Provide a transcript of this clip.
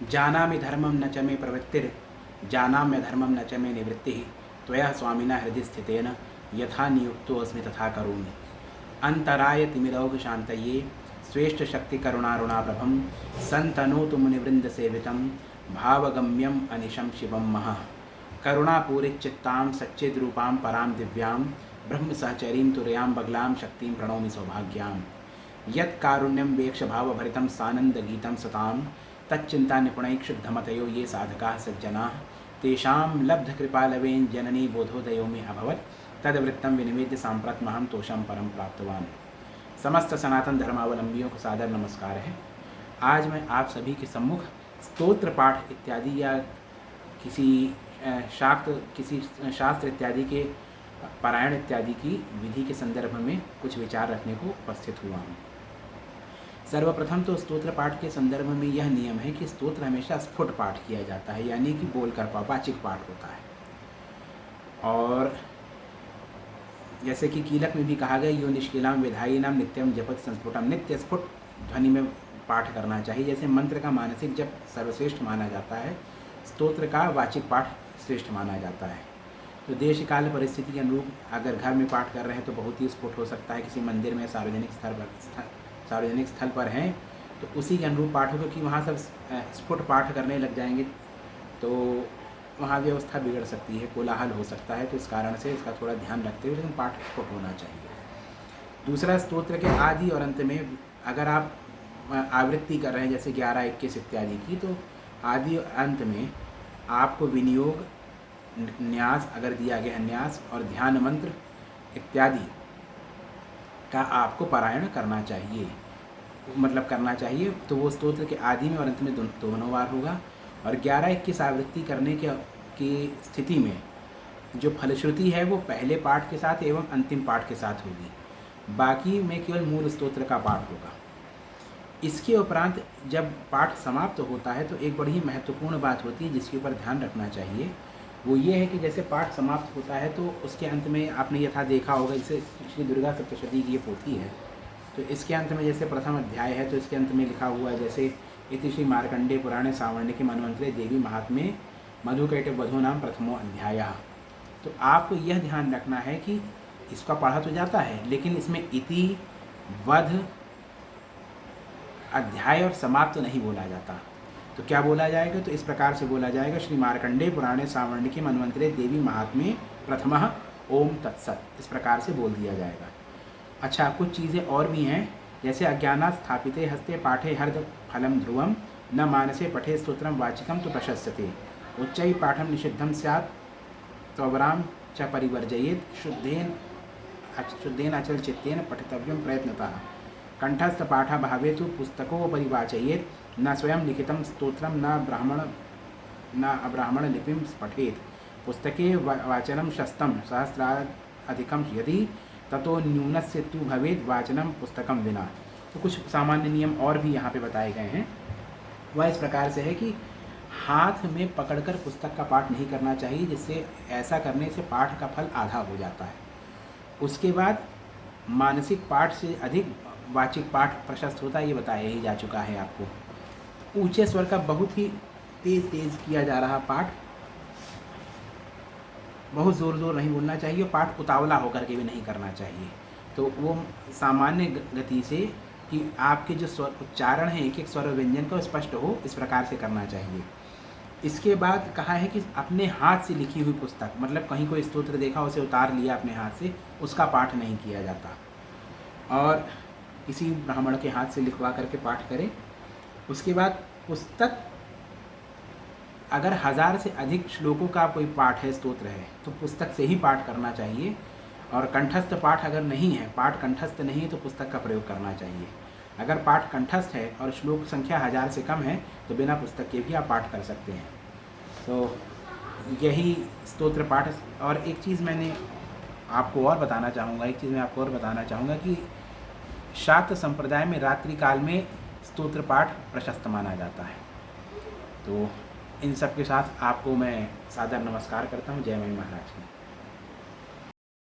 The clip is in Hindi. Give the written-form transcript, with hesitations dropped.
जानामि धर्मं न च मे प्रवृत्तिर् जानाम्य धर्मं न च मे निवृत्तिः त्वया स्वामिना हृदि स्थितेन यथा नियुक्तोऽस्मि तथा करोमि। अंतराय तिमिरौघ शांतये स्वेष्ट शक्ति करुणारुणाप्रभं संतनोतु मुनिवृंद सेवितं भावगम्यम अनिशम शिवम महः। करुणापूरिचित्तां सच्चिद्रूपां परां दिव्यां ब्रह्म सहचरीं तुरयां बगलां शक्तिं प्रणौमि सौभाग्यां। यत्कारुण्यं वेक्ष भावभरितं सानन्दगीतं सतां तच्चिंता निपुणैः क्षुब्धमतयो ये साधकाः सज्जनाः तेषां लब्धकृपालवेन जननी बोधोदयो मे अभवत् तद्वृत्तं विनिवेद्य साम्प्रतमहं तोषं परम प्राप्तवान। समस्त सनातन धर्मावलंबियों को सादर नमस्कार है। आज मैं आप सभी के सम्मुख स्तोत्र पाठ इत्यादि या किसी शास्त्र इत्यादि के पारायण इत्यादि की विधि के संदर्भ में कुछ विचार रखने को उपस्थित हुआ हूँ। सर्वप्रथम तो स्तोत्र पाठ के संदर्भ में यह नियम है कि स्तोत्र हमेशा स्फुट पाठ किया जाता है, यानी कि बोलकर वाचिक पाठ होता है। और जैसे कि कीलक में भी कहा गया, यो निष्किलाम विधायी नाम नित्यम जपत संस्फुटम, नित्य स्फुट ध्वनि में पाठ करना चाहिए। जैसे मंत्र का मानसिक जप सर्वश्रेष्ठ माना जाता है, स्तोत्र का वाचिक पाठ श्रेष्ठ माना जाता है। तो देश काल परिस्थिति के अनुरूप अगर घर में पाठ कर रहे हैं तो बहुत ही स्फुट हो सकता है। किसी मंदिर में सार्वजनिक स्थल पर हैं तो उसी के अनुरूप पाठ होगा कि वहाँ सब स्फुट पाठ करने लग जाएंगे तो वहाँ व्यवस्था बिगड़ सकती है, कोलाहल हो सकता है। तो इस कारण से इसका थोड़ा ध्यान रखते हुए लेकिन पाठ स्फुट होना चाहिए। दूसरा, स्तोत्र के आदि और अंत में अगर आप आवृत्ति कर रहे हैं जैसे 11, 21 इत्यादि की, तो आदि और अंत में आपको विनियोग, न्यास अगर दिया गया है न्यास और ध्यान मंत्र इत्यादि का आपको पारायण करना चाहिए, करना चाहिए। तो वो स्तोत्र के आदि में और अंत में दोनों बार होगा। और 11, 21 आवृत्ति करने की स्थिति में जो फलश्रुति है वो पहले पाठ के साथ एवं अंतिम पाठ के साथ होगी, बाकी में केवल मूल स्तोत्र का पाठ होगा। इसके उपरांत जब पाठ समाप्त होता है तो एक बड़ी महत्वपूर्ण बात होती है जिसके ऊपर ध्यान रखना चाहिए। वो ये है कि जैसे पाठ समाप्त होता है तो उसके अंत में आपने यथा देखा होगा, जैसे श्री दुर्गा सप्तशती की ये पोथी है तो इसके अंत में जैसे प्रथम अध्याय है तो इसके अंत में लिखा हुआ है जैसे इति श्री मार्कंडेय पुराणे सावर्णिके मन्वंतरे देवी महात्म्ये मधुकैटभ वधो नाम प्रथमो अध्यायः। तो आपको यह ध्यान रखना है कि इसका पढ़ा तो जाता है लेकिन इसमें इति, वध, अध्याय और समाप्त तो नहीं बोला जाता। तो क्या बोला जाएगा? तो इस प्रकार से बोला जाएगा, श्री मार्कंडेय पुराणे सावर्णिके मन्वंतरे देवी महात्म्ये प्रथमः ओम तत्सत, इस प्रकार से बोल दिया जाएगा। अच्छा, कुछ चीज़ें और भी हैं जैसे अज्ञानात् स्थापिते हस्ते पाठे हर्द फलम ध्रुवम न मानसे पठे स्तोत्रम वाचिकम तो प्रशस्यते उच्चैः पाठम निषिद्धम स्यात् त्वराम च परिवर्जयेत् शुद्धेन अचल चित्तेन पठितव्यम प्रयत्नतः कंठस्थ पाठ भावे तो पुस्तकों परिवाचयेत् न स्वयं लिखितं स्तोत्रम न अब्राह्मण लिपिं पठेत् पुस्तके वाचनं शस्तं सहस्राधिकं यदि ततो न्यूनस्य तु भवेत् वाचनं पुस्तकं विना। तो कुछ सामान्य नियम और भी यहाँ पे बताए गए हैं। वह इस प्रकार से है कि हाथ में पकड़कर पुस्तक का पाठ नहीं करना चाहिए, जिससे ऐसा करने से पाठ का फल आधा हो जाता है। उसके बाद मानसिक पाठ से अधिक वाचिक पाठ प्रशस्त होता है, ये बताया ही जा चुका है आपको। ऊंचे स्वर का बहुत ही तेज किया जा रहा पाठ, बहुत ज़ोर नहीं बोलना चाहिए, पाठ उतावला होकर के भी नहीं करना चाहिए। तो वो सामान्य गति से कि आपके जो स्वर उच्चारण है एक एक स्वर व्यंजन का स्पष्ट हो, इस प्रकार से करना चाहिए। इसके बाद कहा है कि अपने हाथ से लिखी हुई पुस्तक, कहीं कोई स्तोत्र देखा उसे उतार लिया अपने हाथ से, उसका पाठ नहीं किया जाता। और किसी ब्राह्मण के हाथ से लिखवा करके पाठ करें। उसके बाद पुस्तक, अगर 1000 से अधिक श्लोकों का कोई पाठ है, स्तोत्र है, तो पुस्तक से ही पाठ करना चाहिए। और कंठस्थ पाठ अगर नहीं है, पाठ कंठस्थ नहीं है, तो पुस्तक का प्रयोग करना चाहिए। अगर पाठ कंठस्थ है और श्लोक संख्या 1000 से कम है तो बिना पुस्तक के भी आप पाठ कर सकते हैं। तो यही स्तोत्र पाठ। और एक चीज़ मैं आपको और बताना चाहूँगा कि शाक्त संप्रदाय में रात्रि काल में स्तोत्र पाठ प्रशस्त माना जाता है। तो इन सब के साथ आपको मैं सादर नमस्कार करता हूँ। जय मणि महाराज की।